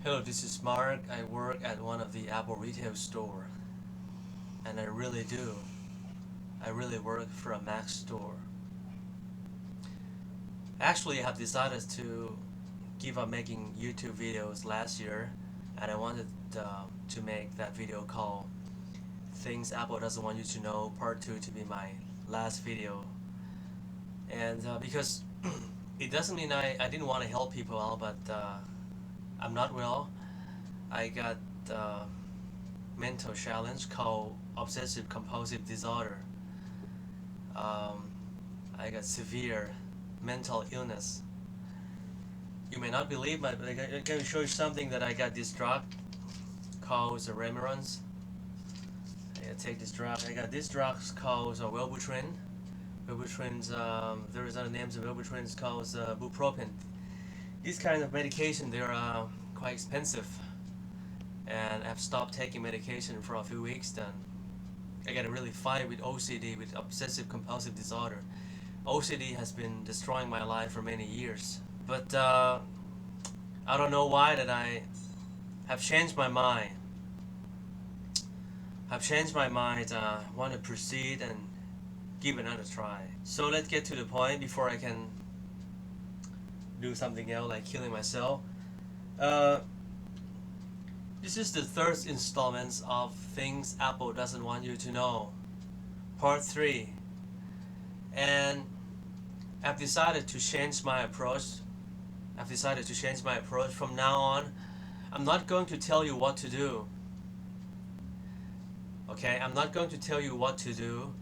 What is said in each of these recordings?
Hello, this is Mark. I work at one of the Apple retail store, and I really do. I really work for a Mac store. Actually, I have decided to give up making YouTube videos last year, and I wanted to make that video called "Things Apple Doesn't Want You to Know" Part 2 to be my last video. And because it doesn't mean I didn't want to help people out, but I'm not well. I got mental challenge called obsessive compulsive disorder. Um, I got severe mental illness. You may not believe, but I can show you something that I got this drug called Remeron. I take this drug. I got this drug called Wellbutrin. Wellbutrin's there is other names of Wellbutrin. It's called bupropion. These kind of medication they're quite expensive, and I've stopped taking medication for a few weeks. Then I got to really fight with OCD, with obsessive compulsive disorder. OCD has been destroying my life for many years, but I don't know why that I have changed my mind. I've changed my mind. Want to proceed and give another try. So let's get to the point before I can do something else like killing myself. Uh, this is the third installment of Things Apple Doesn't Want You to Know, Part 3. And I've decided to change my approach. I've decided to change my approach. From now on, I'm not going to tell you what to do. Okay, I'm not going to tell you what to do,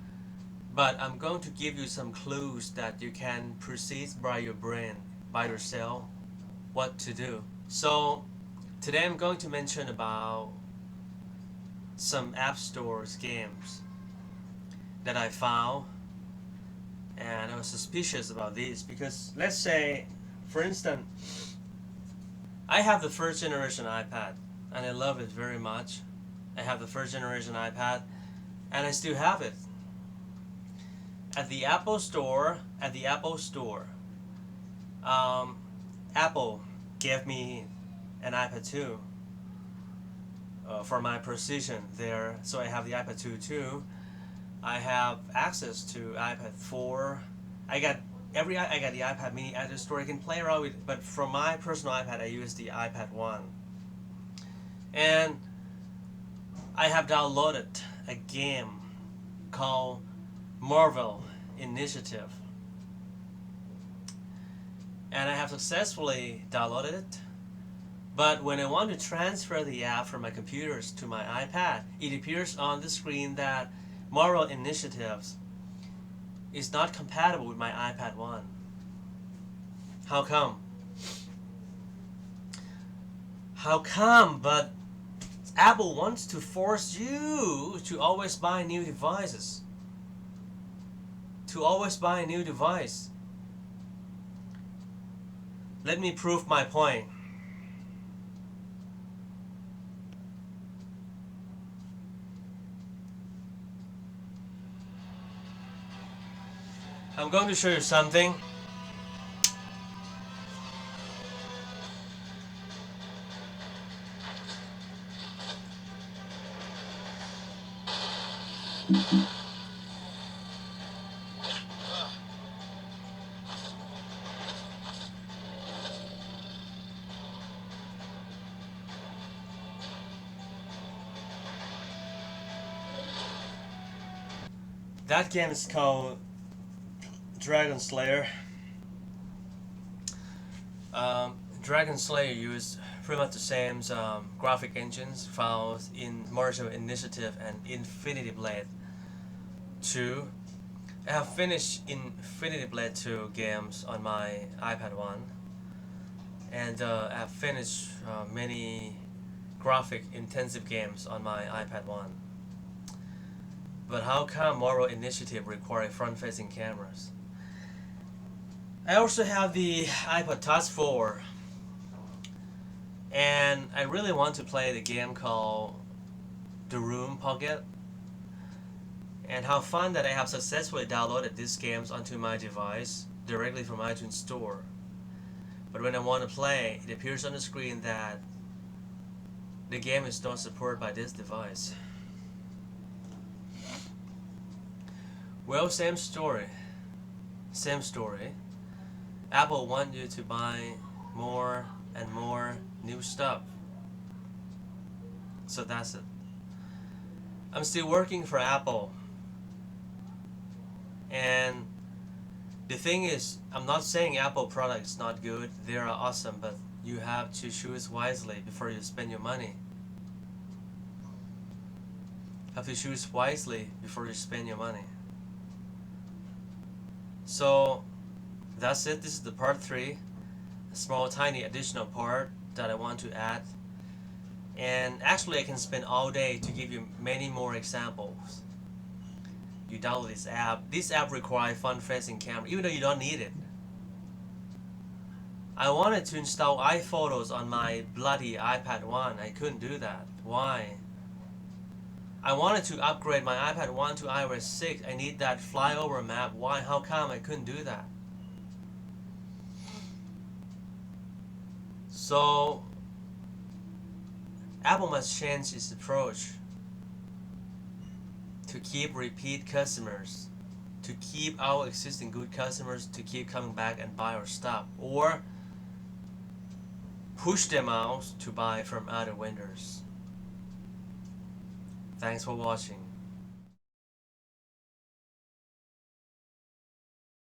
but I'm going to give you some clues that you can perceive by your brain, by yourself, what to do. So today I'm going to mention about some app stores games that I found, and I was suspicious about these because let's say, for instance, I have the first generation iPad and I love it very much. I have the first generation iPad and I still have it. At the Apple store, um, Apple gave me an iPad 2 for my position there, so I have the iPad 2 too. I have access to iPad 4. I got I got the iPad mini at the store. I can play around with, but from my personal iPad, I use the iPad 1. And I have downloaded a game called Marvel Initiative. And I have successfully downloaded it. But when I want to transfer the app from my computers to my iPad, it appears on the screen that Marvel Initiatives is not compatible with my iPad 1. How come? How come? But Apple wants to force you to always buy new devices. To always buy a new device. Let me prove my point. I'm going to show you something. That game is called Dragon Slayer. Dragon Slayer used pretty much the same graphic engines found in Marvel Initiative and Infinity Blade 2. I have finished Infinity Blade 2 games on my iPad 1, and I have finished many graphic intensive games on my iPad 1. But how come Marvel Initiative require front-facing cameras? I also have the iPod Touch 4, and I really want to play the game called The Room Pocket. And how fun that I have successfully downloaded these games onto my device directly from iTunes Store. But when I want to play, it appears on the screen that the game is not supported by this device. Well, same story. Same story. Apple want you to buy more and more new stuff. So that's it. I'm still working for Apple. And the thing is, I'm not saying Apple product is not good. They are awesome, but you have to choose wisely before you spend your money. You have to choose wisely before you spend your money. So that's it. This is the part 3. A small tiny additional part that I want to add. And actually I can spend all day to give you many more examples. You download this app. This app requires front-facing camera, even though you don't need it. I wanted to install iPhotos on my bloody iPad 1. I couldn't do that. Why? I wanted to upgrade my iPad 1 to iOS 6. I need that flyover map. Why? How come I couldn't do that? So Apple must change its approach to keep repeat customers, to keep our existing good customers to keep coming back and buy our stuff, or push them out to buy from other vendors. Thanks for watching.